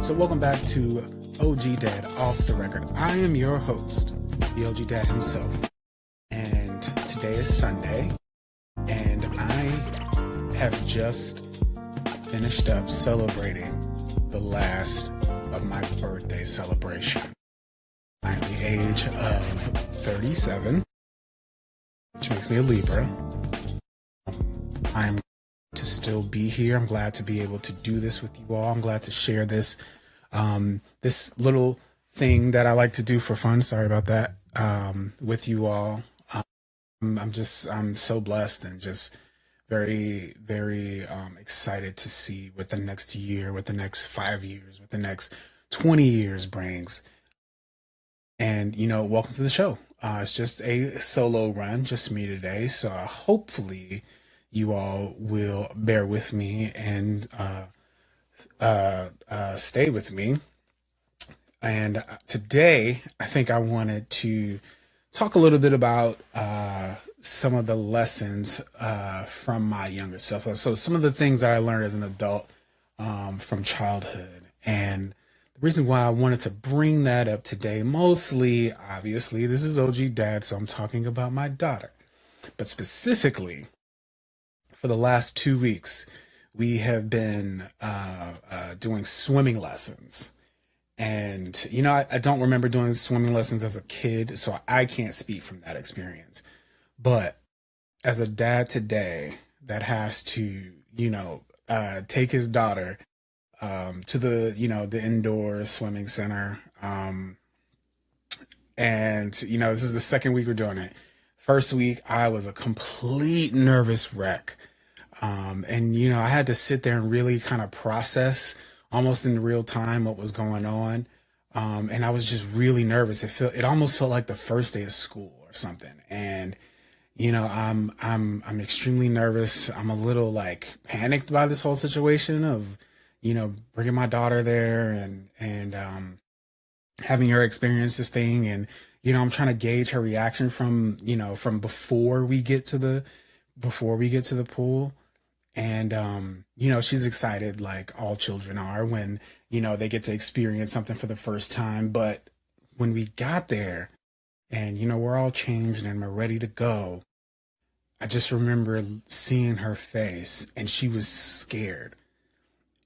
So welcome back to OG Dad Off the Record. I am your host, the OG Dad himself. And today is Sunday, and I have just finished up celebrating the last of my birthday celebration. I'm the age of 37, which makes me a Libra. I'm to still be here. I'm glad to be able to do this with you all. I'm glad to share this this little thing that I like to do for fun. Sorry about that. With you all. I'm so blessed and just very, very excited to see what the next year, what the next 5 years, what the next 20 years brings. And, welcome to the show. It's just a solo run, just me today. So hopefully you all will bear with me and stay with me. And today, I think I wanted to talk a little bit about some of the lessons from my younger self. So some of the things that I learned as an adult from childhood. And the reason why I wanted to bring that up today, mostly, obviously, this is OG Dad, so I'm talking about my daughter. But specifically, for the last 2 weeks, we have been doing swimming lessons. And, I don't remember doing swimming lessons as a kid, so I can't speak from that experience. But as a dad today that has to, take his daughter to the indoor swimming center. And, this is the second week we're doing it. First week, I was a complete nervous wreck. And, I had to sit there and really kind of process almost in real time what was going on. And I was just really nervous. It almost felt like the first day of school or something. And, I'm extremely nervous. I'm a little like panicked by this whole situation of, bringing my daughter there and having her experience this thing. And, I'm trying to gauge her reaction from before we get to the pool. And, she's excited like all children are when, they get to experience something for the first time. But when we got there and, we're all changed and we're ready to go, I just remember seeing her face and she was scared.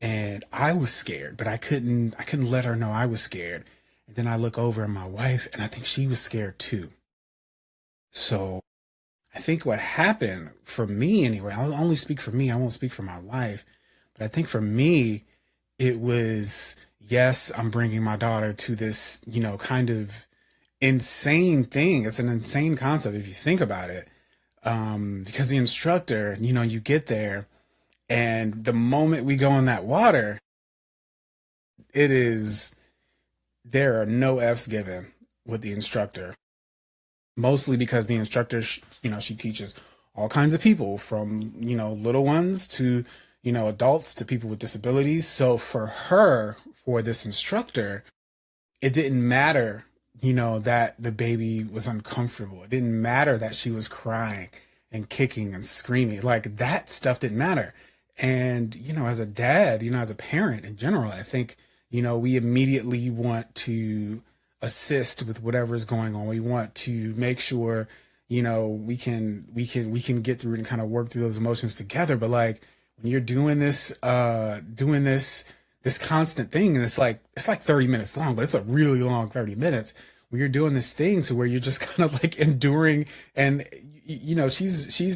And I was scared, but I couldn't let her know I was scared. And then I look over at my wife and I think she was scared too. So I think what happened for me anyway, I'll only speak for me, I won't speak for my wife, but I think for me, it was, yes, I'm bringing my daughter to this, kind of insane thing. It's an insane concept if you think about it. Because the instructor, you get there and the moment we go in that water, there are no F's given with the instructor. Mostly because the instructor, she teaches all kinds of people from, little ones to, adults to people with disabilities. So for this instructor, it didn't matter, that the baby was uncomfortable. It didn't matter that she was crying and kicking and screaming. Like that stuff didn't matter. And, as a dad, as a parent in general, I think, we immediately want to assist with whatever is going on. We want to make sure, we can get through it and kind of work through those emotions together. But like when you're doing this constant thing, and it's like 30 minutes long, but it's a really long 30 minutes when you're doing this thing to where you're just kind of like enduring. And, she's, she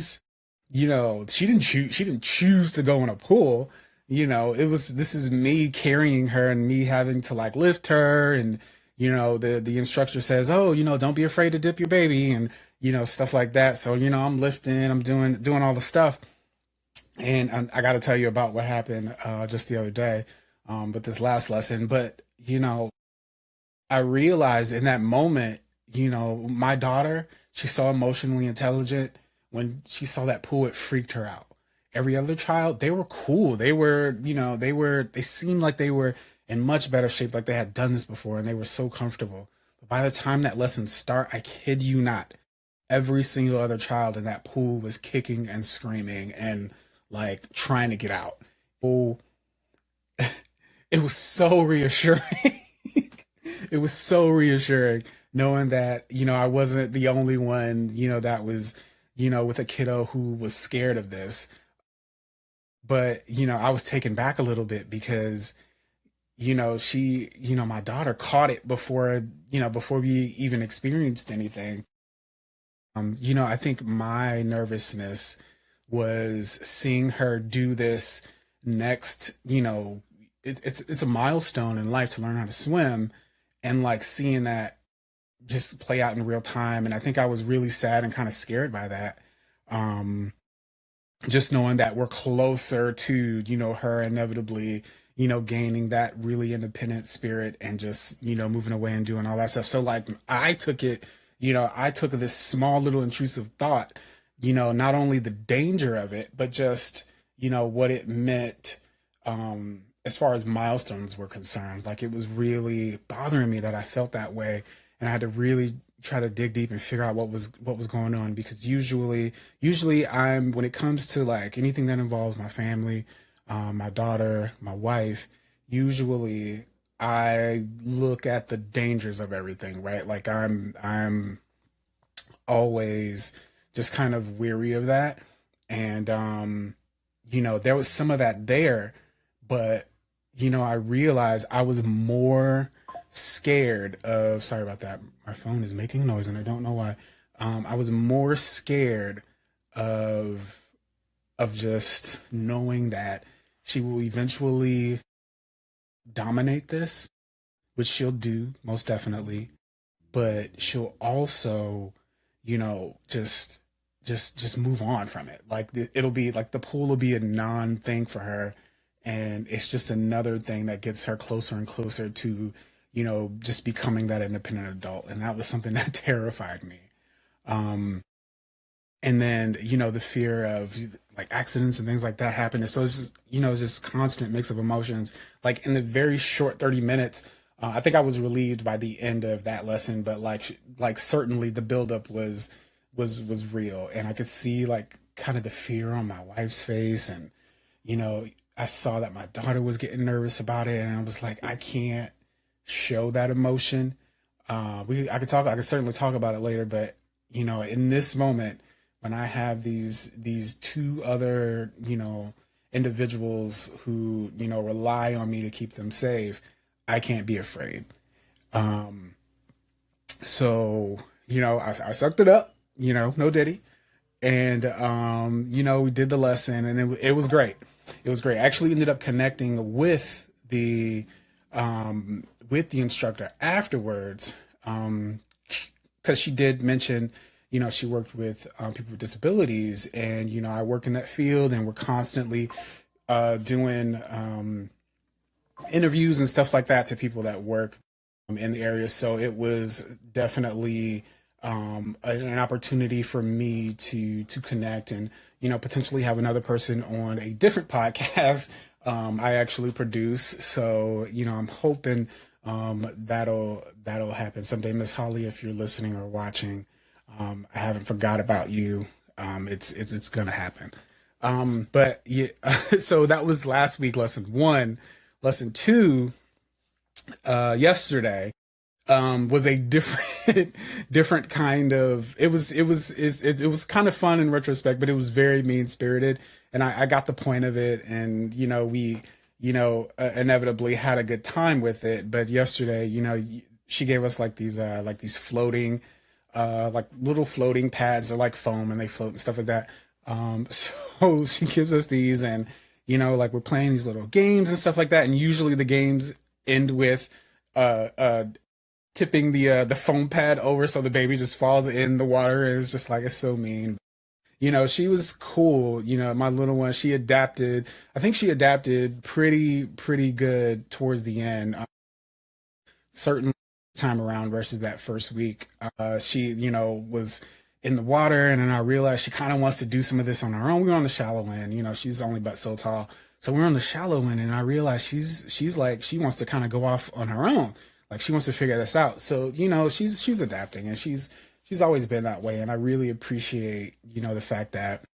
didn't choose to go in a pool. This is me carrying her and me having to like lift her. And, the instructor says, oh, don't be afraid to dip your baby and, stuff like that. So, I'm lifting, I'm doing all the stuff. And I got to tell you about what happened just the other day with this last lesson. But, I realized in that moment, my daughter, she's so emotionally intelligent. When she saw that pool, it freaked her out. Every other child, they were cool. They seemed like they were in much better shape, like they had done this before, and they were so comfortable. But by the time that lesson started, I kid you not, every single other child in that pool was kicking and screaming and like trying to get out. Oh, it was so reassuring. It was so reassuring knowing that, I wasn't the only one, that was, with a kiddo who was scared of this. But, I was taken back a little bit because, my daughter caught it before we even experienced anything. I think my nervousness was seeing her do this next, it's a milestone in life to learn how to swim, and like seeing that just play out in real time. And I think I was really sad and kind of scared by that. Um, just knowing that we're closer to, her inevitably, gaining that really independent spirit and just, moving away and doing all that stuff. So like I took this small little intrusive thought, not only the danger of it, but just, what it meant, as far as milestones were concerned. Like it was really bothering me that I felt that way. And I had to really try to dig deep and figure out what was going on, because usually I'm, when it comes to like anything that involves my family, my daughter, my wife, usually I look at the dangers of everything, right? Like I'm always just kind of weary of that. And there was some of that there, but I realized I was more scared of, sorry about that. My phone is making noise and I don't know why. I was more scared of just knowing that she will eventually dominate this, which she'll do most definitely, but she'll also, just move on from it. Like it'll be like the pool will be a non thing for her, and it's just another thing that gets her closer and closer to, just becoming that independent adult. And that was something that terrified me. Um, and then the fear of like accidents and things like that happening. So it's just it's just constant mix of emotions. Like in the very short 30 minutes, I think I was relieved by the end of that lesson, but like certainly the buildup was real, and I could see like kind of the fear on my wife's face, and you know I saw that my daughter was getting nervous about it, and I was like, I can't show that emotion. I could certainly talk about it later, but in this moment, when I have these two other individuals who rely on me to keep them safe, I can't be afraid. Um, so I sucked it up. No diddy, and we did the lesson, and it was great. It was great. I actually ended up connecting with the instructor afterwards, because she did mention, she worked with people with disabilities, and I work in that field, and we're constantly doing interviews and stuff like that to people that work in the area. So it was definitely an opportunity for me to connect and potentially have another person on a different podcast I actually produce. So I'm hoping that'll happen someday. Miss Holly, if you're listening or watching, I haven't forgot about you. It's gonna happen. But yeah, so that was last week, lesson one. Lesson two, yesterday, was a different different kind of, it was kind of fun in retrospect, but it was very mean spirited, and I got the point of it, and we inevitably had a good time with it. But yesterday, she gave us like these floating like little floating pads. They're like foam and they float and stuff like that. So she gives us these, and like we're playing these little games and stuff like that, and usually the games end with uh uh tipping the foam pad over so the baby just falls in the water, and it's just like, it's so mean. She was cool. My little one, she adapted. I think she adapted pretty good towards the end. Certain time around versus that first week, she was in the water, and then I realized she kind of wants to do some of this on her own. We were on the shallow end. She's only but so tall, so we are on the shallow end, and I realized she's like, she wants to kind of go off on her own. Like she wants to figure this out. So she's adapting, and she's always been that way, and I really appreciate the fact that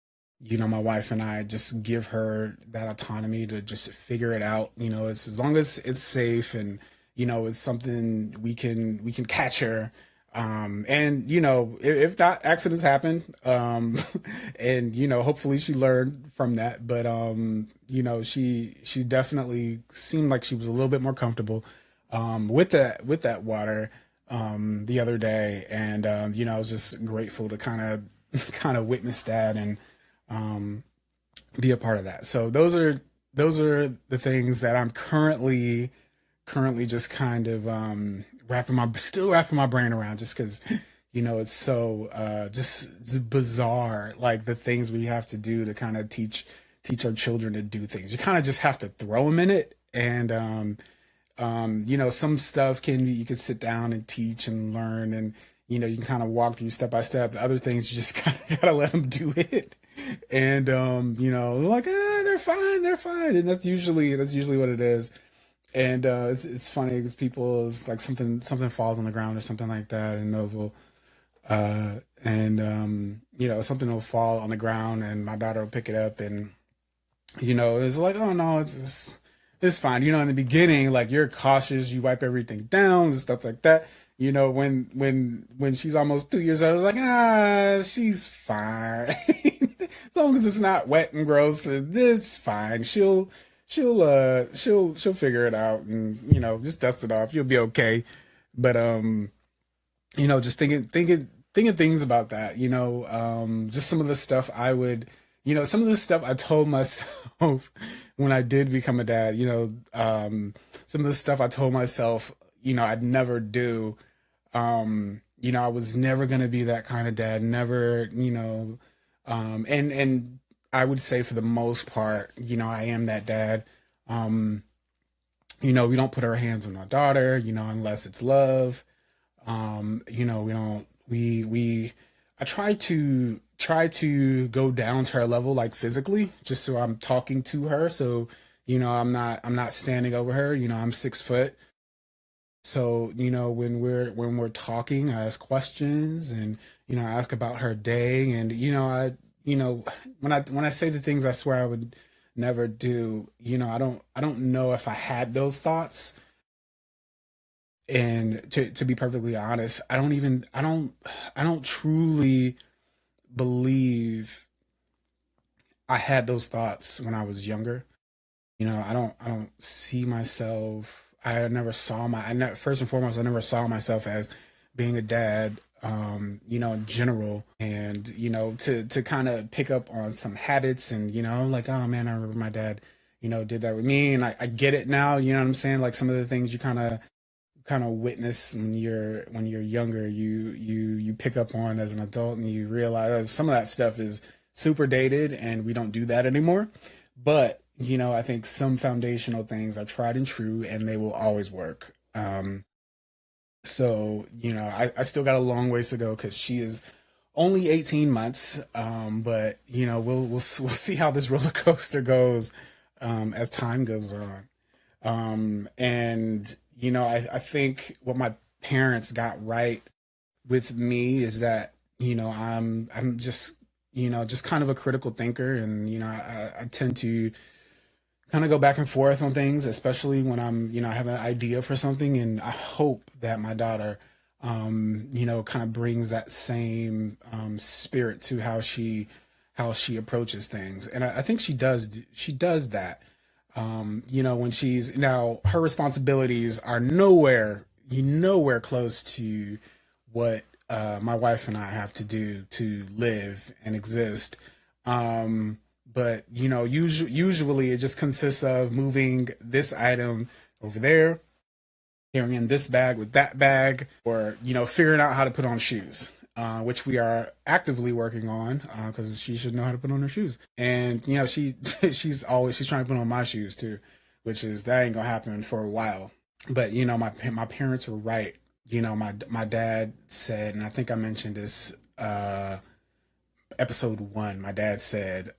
my wife and I just give her that autonomy to just figure it out. It's, as long as it's safe and it's something we can catch her. And if not, accidents happen. And hopefully she learned from that. But she definitely seemed like she was a little bit more comfortable with that water the other day, and I was just grateful to kind of witness that and um, be a part of that. So those are the things that I'm currently just kind of still wrapping my brain around, just because it's so just it's bizarre, like the things we have to do to kind of teach our children to do things. You kind of just have to throw them in it, and some stuff you could sit down and teach and learn, and you can kind of walk through step by step. The other things you just kind of gotta let them do it, and like, they're fine, and that's usually what it is. And it's funny because people, it's like something falls on the ground or something like that, and something will fall on the ground, and my daughter will pick it up, and it's like, oh no, it's fine. In the beginning, like, you're cautious, you wipe everything down and stuff like that. When she's almost 2 years old, I was like, she's fine. As long as it's not wet and gross, it's fine. She'll figure it out, and just dust it off. You'll be okay. But just thinking things about that. Just some of the stuff I told myself when I did become a dad. Some of the stuff I told myself, I'd never do. I was never gonna be that kind of dad. Never, and I would say for the most part, I am that dad. Um, we don't put our hands on our daughter, unless it's love. We don't we I try to go down to her level, like physically, just so I'm talking to her. So, I'm not standing over her. I'm 6 foot. So, when we're talking, I ask questions, and I ask about her day, and when I say the things I swear I would never do, I don't know if I had those thoughts. And to be perfectly honest, I don't truly believe I had those thoughts when I was younger. I don't see myself. First and foremost, I never saw myself as being a dad. In general, and to kind of pick up on some habits, and like, oh man, I remember my dad, did that with me, and I get it now. You know what I'm saying? Like, some of the things you kind of witness when you're younger, you pick up on as an adult, and you realize some of that stuff is super dated, and we don't do that anymore. But I think some foundational things are tried and true, and they will always work. So I still got a long ways to go, because she is only 18 months. But we'll see how this roller coaster goes, as time goes on. And I think what my parents got right with me is that I'm just kind of a critical thinker, and I tend to kind of go back and forth on things, especially when I have an idea for something, and I hope that my daughter, kind of brings that same spirit to how she approaches things, and I think she does that. When she's now, her responsibilities are nowhere close to what my wife and I have to do to live and exist. But usually it just consists of moving this item over there, carrying this bag with that bag, or figuring out how to put on shoes, which we are actively working on, because she should know how to put on her shoes. And she's trying to put on my shoes too, which is, that ain't gonna happen for a while. But my parents were right. My dad said, and I think I mentioned this episode one. My dad said,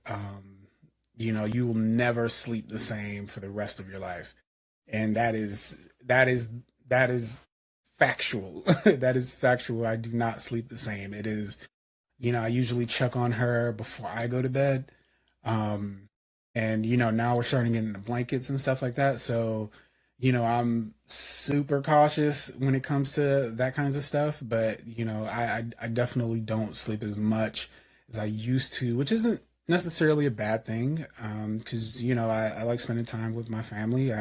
you will never sleep the same for the rest of your life, and that is factual. That is factual. I do not sleep the same. It is, I usually check on her before I go to bed. Um, and now we're starting getting the blankets and stuff like that. So, I'm super cautious when it comes to that kinds of stuff. But I definitely don't sleep as much as I used to, which isn't necessarily a bad thing. Because I like spending time with my family.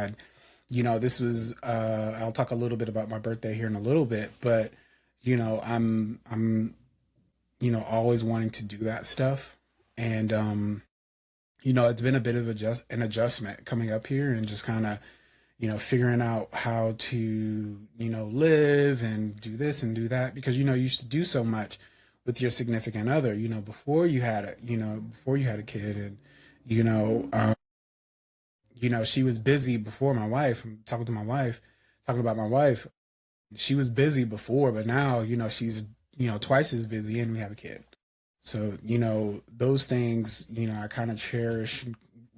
This was I'll talk a little bit about my birthday here in a little bit, but I'm always wanting to do that stuff. And it's been a bit of an adjustment coming up here and just kind of, figuring out how to, live and do this and do that because, you used to do so much with your significant other, before you had a kid and, you know, um, she was busy before my wife. I'm talking to my wife, talking about my wife. She was busy before, but now, she's, twice as busy and we have a kid. So, those things, I kind of cherish,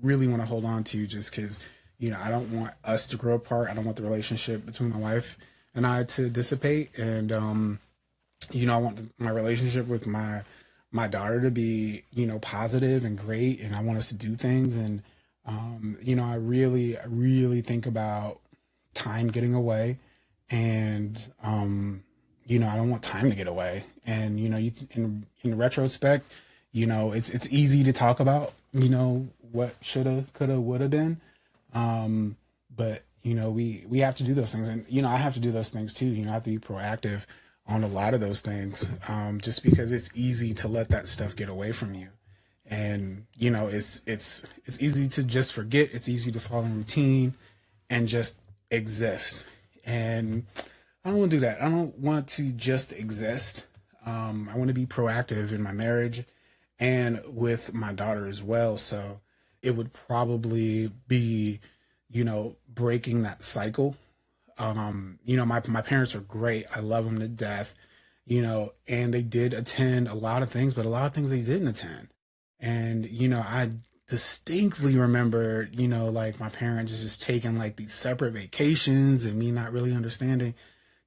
really want to hold on to just because, I don't want us to grow apart. I don't want the relationship between my wife and I to dissipate. And, I want my relationship with my daughter to be, positive and great. And I want us to do things. And, I really think about time getting away. And, I don't want time to get away. And in retrospect, it's easy to talk about, what shoulda, coulda, woulda been. But we have to do those things, and I have to do those things too. I have to be proactive on a lot of those things, just because it's easy to let that stuff get away from you. And it's easy to just forget. It's easy to fall in routine and just exist. And I don't want to do that. I don't want to just exist. I want to be proactive in my marriage and with my daughter as well. So it would probably be, breaking that cycle. My parents are great. I love them to death, and they did attend a lot of things, but a lot of things they didn't attend. And, I distinctly remember, like my parents just taking like these separate vacations and me not really understanding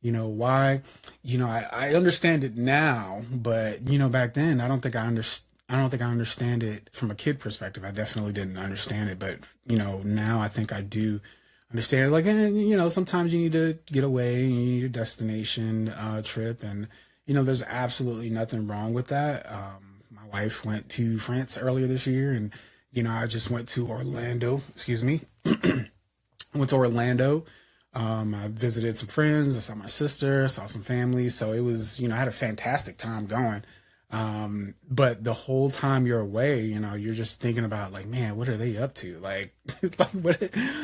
why. I understand it now, but back then I don't think I understand it from a kid perspective. I definitely didn't understand it, but now I think I do understand it. Like, sometimes you need to get away and you need a destination trip, and there's absolutely nothing wrong with that. My wife went to France earlier this year, and I just went to Orlando. Excuse me, I went to Orlando. I visited some friends. I saw my sister, saw some family. So it was, I had a fantastic time going. But the whole time you're away, you're just thinking about like, man, what are they up to? Like, like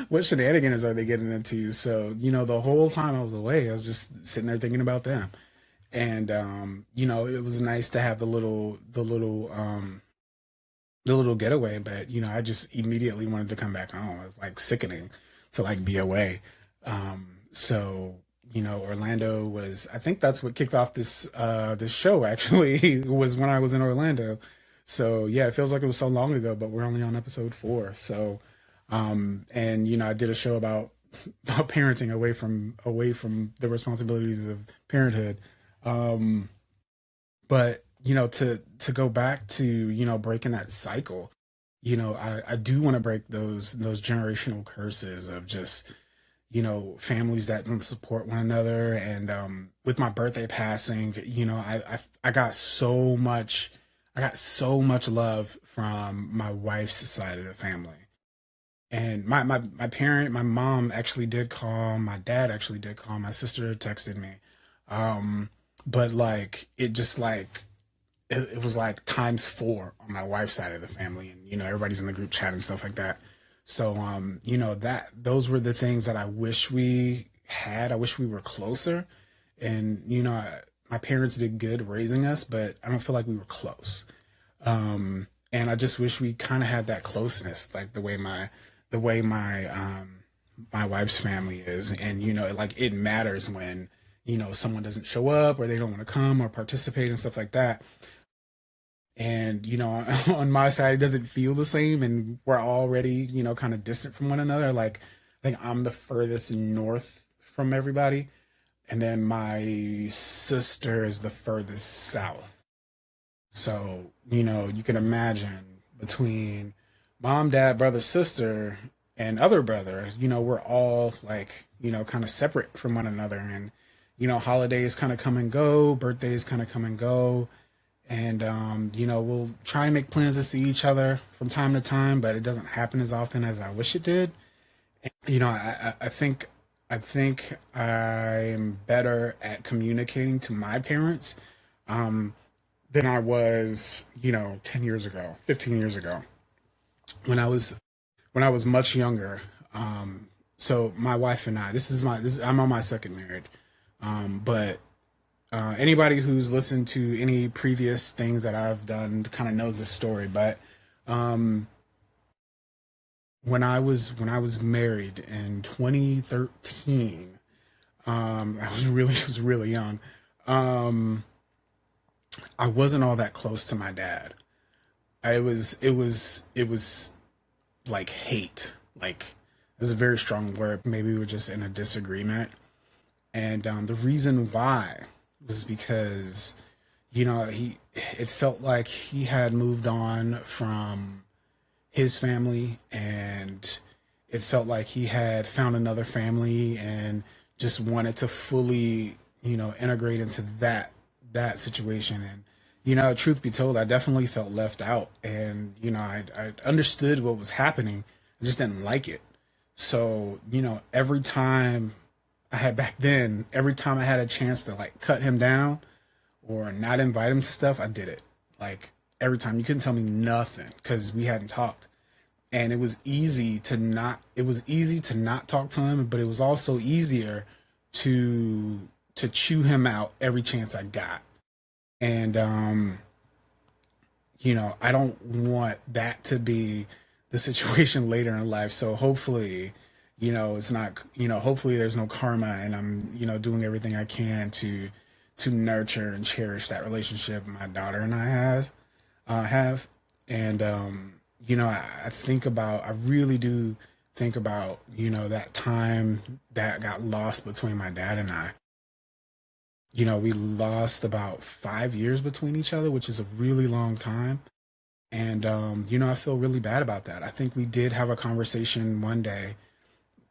what shenanigans are they getting into? So, the whole time I was away, I was just sitting there thinking about them. And, it was nice to have the little getaway, but I just immediately wanted to come back home. It was like sickening to like be away. So Orlando was, I think that's what kicked off this show actually was when I was in Orlando. So yeah, it feels like it was so long ago, but we're only on episode 4. So and I did a show about about parenting away from the responsibilities of parenthood. Um but to go back to breaking that cycle, I do want to break those generational curses of just families that don't support one another. And with my birthday passing, I got so much, love from my wife's side of the family. And my mom actually did call, my dad actually did call, my sister texted me. Um, but like, it was like times 4 on my wife's side of the family. And, everybody's in the group chat and stuff like that. So, that those were the things that I wish we had. I wish we were closer. And, my parents did good raising us, but I don't feel like we were close. And I just wish we kind of had that closeness, like the way my wife's family is. And, like it matters when, someone doesn't show up or they don't want to come or participate and stuff like that. And on my side it doesn't feel the same, and we're already kind of distant from one another. Like I think I'm the furthest north from everybody, and then my sister is the furthest south. So, you can imagine between mom, dad, brother, sister, and other brother, we're all like, kind of separate from one another. And, holidays kind of come and go, birthdays kind of come and go. And, we'll try and make plans to see each other from time to time, but it doesn't happen as often as I wish it did. I think I'm better at communicating to my parents than I was, 10 years ago, 15 years ago, when I was much younger. So my wife and I, I'm on my second marriage. But anybody who's listened to any previous things that I've done kind of knows this story. But um, when I was married in 2013, I was really young. Um, I wasn't all that close to my dad. It was like hate. Like, this is a very strong word. Maybe we were just in a disagreement, and the reason why was because it felt like he had moved on from his family, and it felt like he had found another family and just wanted to fully integrate into that situation. And truth be told, I definitely felt left out, and I understood what was happening. I just didn't like it. So every time I had a chance to like cut him down or not invite him to stuff, I did it. Like, every time. You couldn't tell me nothing because we hadn't talked. And it was easy to not talk to him, but it was also easier to chew him out every chance I got. And I don't want that to be the situation later in life. So hopefully, it's not, hopefully there's no karma, and I'm, doing everything I can to nurture and cherish that relationship my daughter and I have. And I really do think about, that time that got lost between my dad and I. We lost about 5 years between each other, which is a really long time. And I feel really bad about that. I think we did have a conversation one day,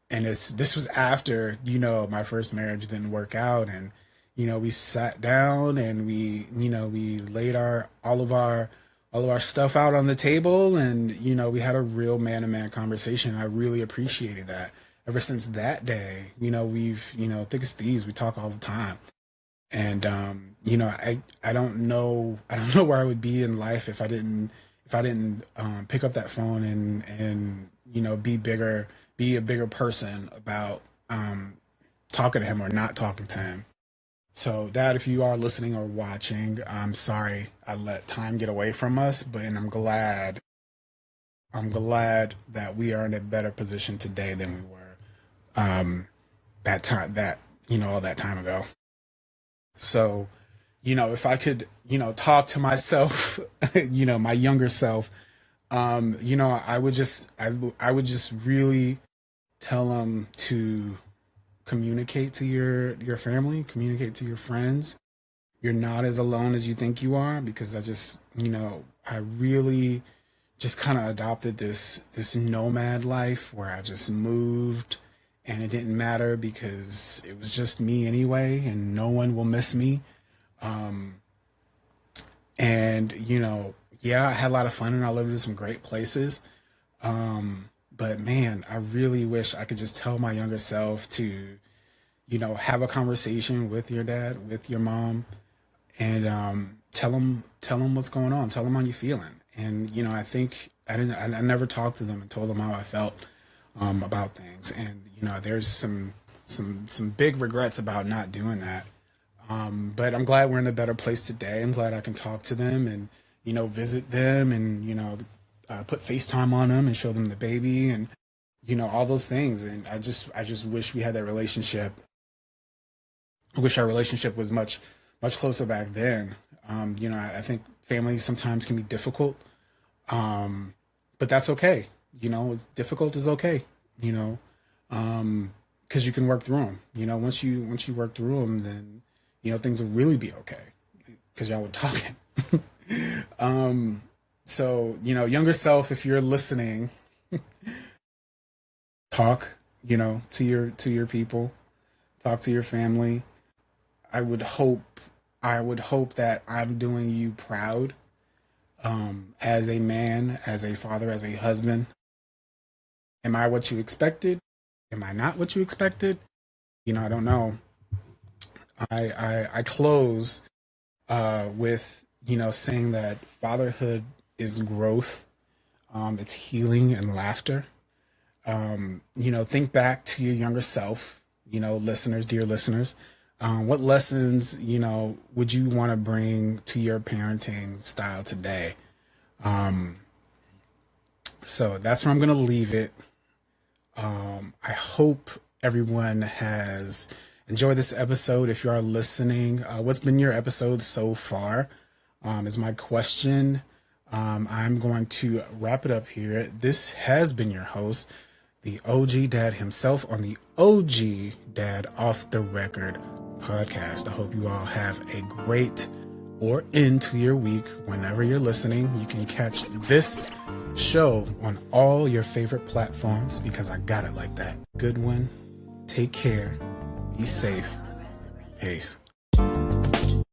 and this was after my first marriage didn't work out. And we sat down, and we laid our all of our stuff out on the table, and we had a real man to man conversation. I really appreciated that. Ever since that day, we've thick as thieves. We talk all the time. And I don't know where I would be in life if I didn't pick up that phone and be a bigger person about talking to him or not talking to him. So, Dad, if you are listening or watching, I'm sorry I let time get away from us, but and I'm glad that we are in a better position today than we were that time that all that time ago. So, if I could, talk to myself, my younger self, I would just really tell them to communicate to your family, communicate to your friends. You're not as alone as you think you are, because I really just kind of adopted this nomad life where I just moved, and it didn't matter because it was just me anyway, and no one will miss me. Um, and yeah, I had a lot of fun, and I lived in some great places. But man, I really wish I could just tell my younger self to have a conversation with your dad, with your mom, and tell them what's going on, tell them how you feeling. And I think I never talked to them and told them how I felt about things. And there's some big regrets about not doing that. But I'm glad we're in a better place today. I'm glad I can talk to them and visit them, and put FaceTime on them and show them the baby, and all those things. And I just wish we had that relationship. I wish our relationship was much closer back then. I think family sometimes can be difficult, but that's okay. Difficult is okay. You know, because you can work through them. Once you work through them, then things will really be okay because y'all are talking. So, younger self, if you're listening, talk, to your people, talk to your family. I would hope, I would hope that I'm doing you proud, as a man, as a father, as a husband. Am I what you expected? Am I not what you expected? I don't know. I close with saying that fatherhood is growth, it's healing and laughter. Think back to your younger self, listeners, dear listeners. What lessons, would you want to bring to your parenting style today? So that's where I'm going to leave it. I hope everyone has enjoyed this episode. If you are listening, what's been your episode so far? Is my question. I'm going to wrap it up here. This has been your host, the OG Dad himself, on the OG Dad Off the Record podcast. I hope you all have a great or into your week whenever you're listening. You can catch this show on all your favorite platforms because I got it like that. Good one. Take care. Be safe. Peace.